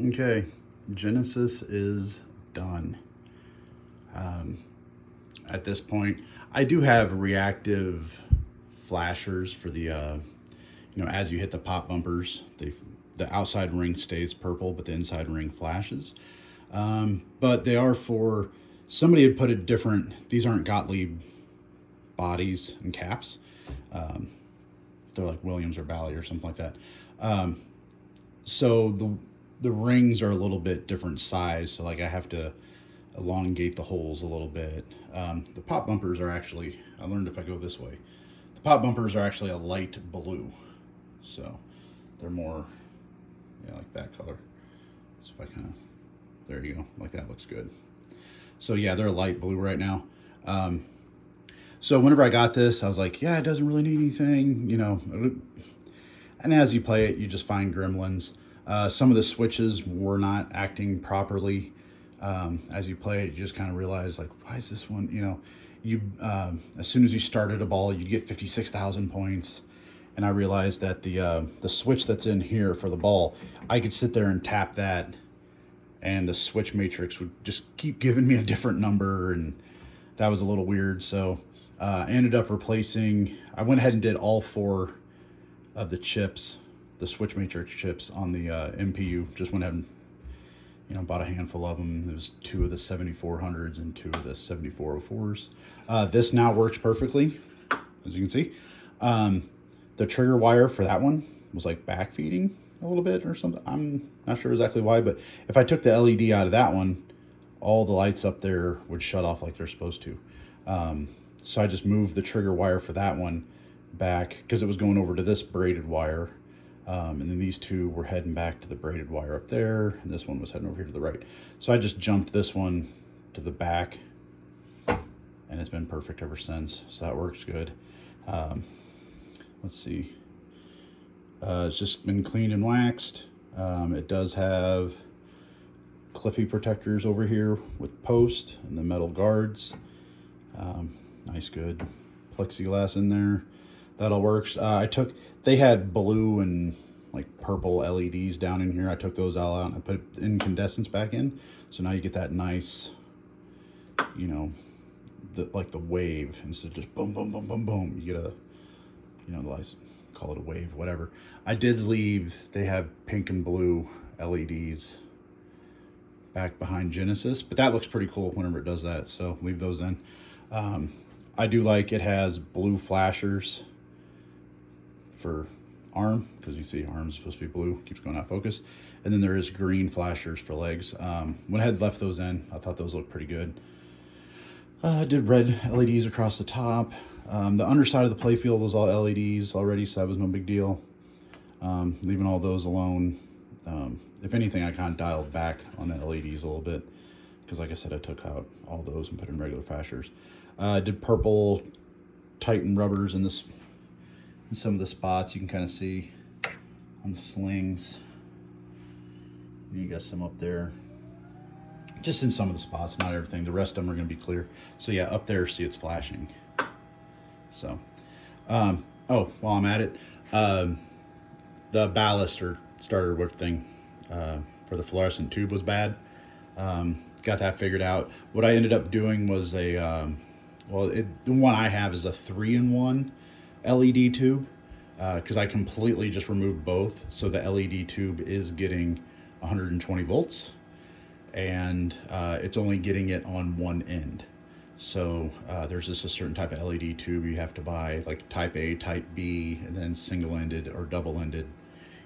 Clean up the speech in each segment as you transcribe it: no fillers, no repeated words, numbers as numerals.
Okay, Genesis is done. At this point, I do have reactive flashers for the, as you hit the pop bumpers, the outside ring stays purple, but the inside ring flashes. But they are for, somebody had put a different, these aren't Gottlieb bodies and caps. They're like Williams or Bally or something like that. So the rings are a little bit different size, so like I have to elongate the holes a little bit. The pop bumpers are actually, I learned if I go this way, the pop bumpers are actually a light blue, so they're more, like that color. So if I kind of, there you go, like that looks good. So yeah, they're a light blue right now. So whenever I got this, I was like, yeah, it doesn't really need anything, and as you play it, you just find gremlins. Some of the switches were not acting properly. As you play it, you just kind of realize, like, why is this one, as soon as you started a ball, you get 56,000 points. And I realized that the switch that's in here for the ball, I could sit there and tap that, and the switch matrix would just keep giving me a different number, and that was a little weird. So I ended up replacing, I went ahead and did all 4 of the chips, the switch matrix chips on the MPU. Just went ahead and bought a handful of them. There was 2 of the 7400s and 2 of the 7404s. This now works perfectly, as you can see. The trigger wire for that one was like backfeeding a little bit or something. I'm not sure exactly why, but if I took the LED out of that one, all the lights up there would shut off like they're supposed to. So I just moved the trigger wire for that one back because it was going over to this braided wire. And then these 2 were heading back to the braided wire up there, and this one was heading over here to the right. So I just jumped this one to the back, and it's been perfect ever since. So that works good. Let's see. It's just been cleaned and waxed. It does have cliffy protectors over here with post and the metal guards. Nice, good plexiglass in there. That all works. They had blue and like purple LEDs down in here. I took those all out and I put incandescents back in. So now you get that nice, like the wave instead of just boom, boom, boom, boom, boom. You get a, the lights, call it a wave, whatever. I did leave, they have pink and blue LEDs back behind Genesis, but that looks pretty cool whenever it does that. So leave those in. I do like it has blue flashers for arm, because you see arm's supposed to be blue, keeps going out of focus. And then there is green flashers for legs. When I had left those in, I thought those looked pretty good. I did red LEDs across the top. The underside of the playfield was all LEDs already, so that was no big deal. Leaving all those alone. If anything, I kind of dialed back on the LEDs a little bit, because like I said, I took out all those and put in regular flashers. I did purple Titan rubbers in some of the spots. You can kind of see on the slings. You got some up there. Just in some of the spots, not everything. The rest of them are going to be clear. So yeah, up there, see it's flashing. So, oh, while I'm at it, the ballast or starter wood thing for the fluorescent tube was bad. Got that figured out. What I ended up doing was the one I have is a 3-in-1 LED tube, because I completely just removed both. So the LED tube is getting 120 volts, and it's only getting it on one end. So there's just a certain type of LED tube you have to buy, like type A, type B, and then single-ended or double-ended.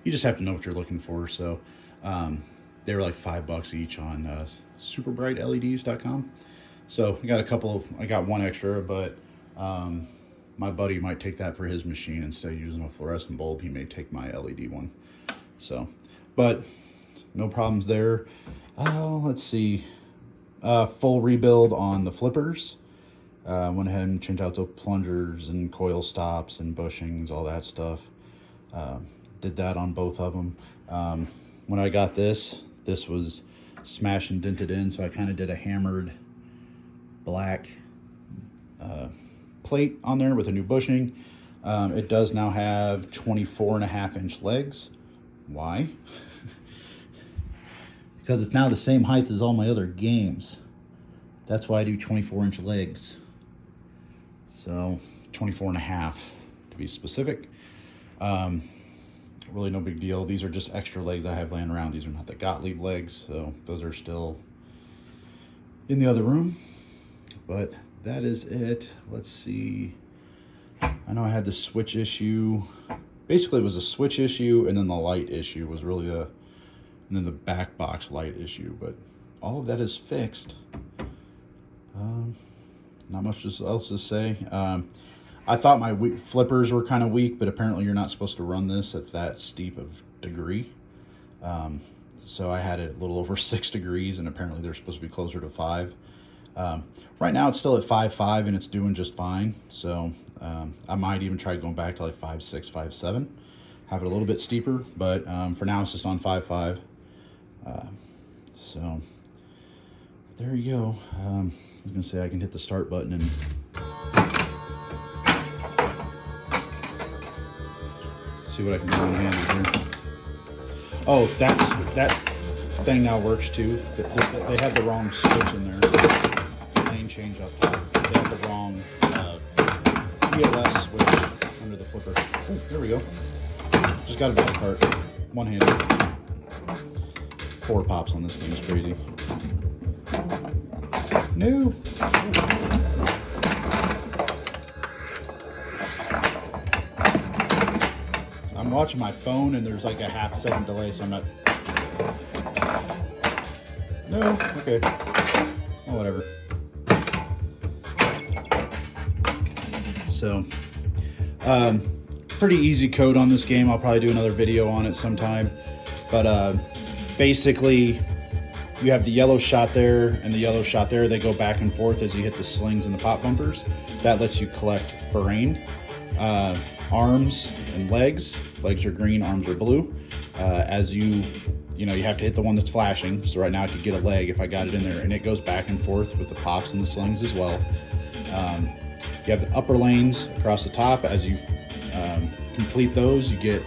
You just have to know what you're looking for. So they were like $5 each on superbrightleds.com. So I got one extra, but my buddy might take that for his machine. Instead of using a fluorescent bulb, he may take my LED one. So, but no problems there. Let's see. Full rebuild on the flippers. Went ahead and changed out the plungers and coil stops and bushings, all that stuff. Did that on both of them. When I got this was smashed and dented in, so I kind of did a hammered black plate on there with a new bushing. It does now have 24.5-inch legs. Why? because it's now the same height as all my other games. That's why I do 24-inch legs. So 24 and a half to be specific. Really no big deal. These are just extra legs I have laying around. These are not the Gottlieb legs, so those are still in the other room. But that is it. Let's see. I know I had the switch issue. Basically, it was a switch else, and then the light issue was really and then the back box light issue. But all of that is fixed. Not much else to say. I thought my flippers were kind of weak, but apparently you're not supposed to run this at that steep of degree. So I had it a little over 6 degrees, and apparently they're supposed to be closer to 5. Right now it's still at 5.5, and it's doing just fine. So I might even try going back to like 5.6, 5.7, have it a little bit steeper, but for now it's just on 5.5. So there you go. I was gonna say I can hit the start button and see what I can do on hand here. Oh, that thing now works too. They had the wrong switch in there. Lane change up top. They had the wrong ELS switch under the flipper. Oh, there we go. Just got a bad part. One-handed. 4 pops on this thing is crazy. No. I'm watching my phone and there's like a half-second delay, so I'm not. No, okay. Oh, whatever. So, pretty easy code on this game. I'll probably do another video on it sometime. But basically, you have the yellow shot there and the yellow shot there. They go back and forth as you hit the slings and the pop bumpers. That lets you collect brain. Arms and legs. Legs are green, arms are blue. As you have to hit the one that's flashing. So right now I could get a leg if I got it in there, and it goes back and forth with the pops and the slings as well. You have the upper lanes across the top. As you complete those, you get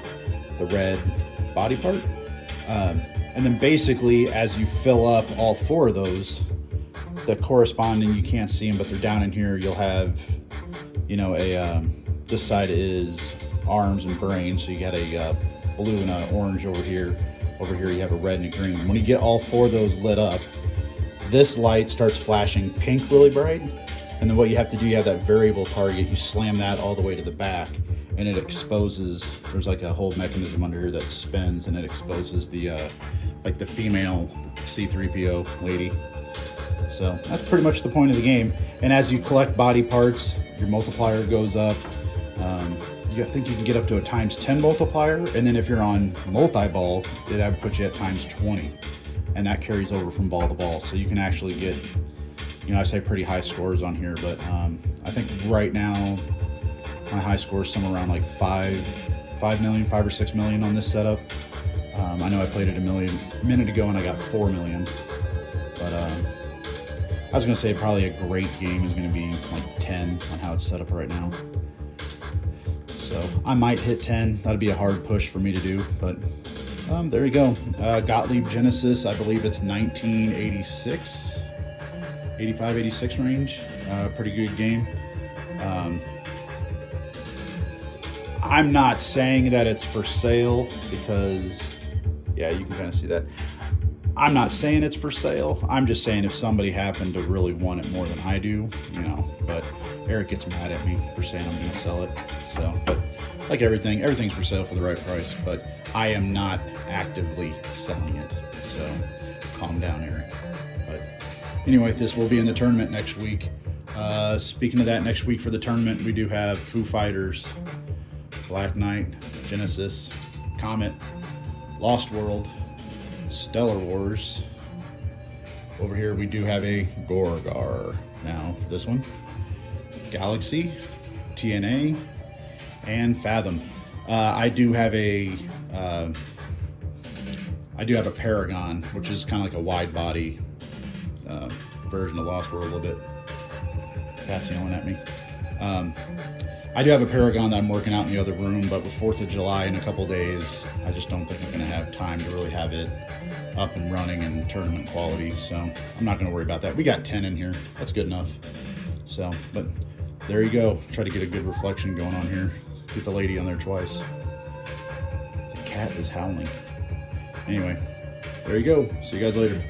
the red body part. And then basically, as you fill up all 4 of those, the corresponding, you can't see them, but they're down in here. You'll have, this side is arms and brain. So you got a blue and an orange over here. Over here you have a red and a green. When you get all 4 of those lit up, this light starts flashing pink really bright. And then what you have to do, you have that variable target. You slam that all the way to the back, and it exposes, there's like a whole mechanism under here that spins, and it exposes the like the female C-3PO lady. So that's pretty much the point of the game. And as you collect body parts, your multiplier goes up. I think you can get up to a ×10 multiplier, and then if you're on multi-ball, that would put you at ×20, and that carries over from ball to ball. So you can actually get, I say pretty high scores on here, but I think right now my high score is somewhere around like 5 or 6 million on this setup. I know I played it a minute ago and I got 4 million, but I was gonna say probably a great game is gonna be like 10 on how it's set up right now. So I might hit 10. That'd be a hard push for me to do, but there you go. Gottlieb Genesis, I believe it's 1986, 85, 86 range. Pretty good game. I'm not saying that it's for sale because, yeah, you can kind of see that. I'm not saying it's for sale. I'm just saying if somebody happened to really want it more than I do, but Eric gets mad at me for saying I'm going to sell it. So, but like everything's for sale for the right price, but I am not actively selling it. So calm down, Eric. But anyway, this will be in the tournament next week. Speaking of that, next week for the tournament, we do have Foo Fighters, Black Knight, Genesis, Comet, Lost World, Stellar Wars. Over here we do have a Gorgar now for this one. Galaxy, TNA, and Fathom. I do have a Paragon, which is kind of like a wide body version of Lost World a little bit. Pat's yelling at me. I do have a Paragon that I'm working out in the other room, but with 4th of July in a couple days, I just don't think I'm going to have time to really have it up and running and tournament quality. So I'm not going to worry about that. We got 10 in here. That's good enough. So, but there you go. Try to get a good reflection going on here. Get the lady on there twice. The cat is howling. Anyway, there you go. See you guys later.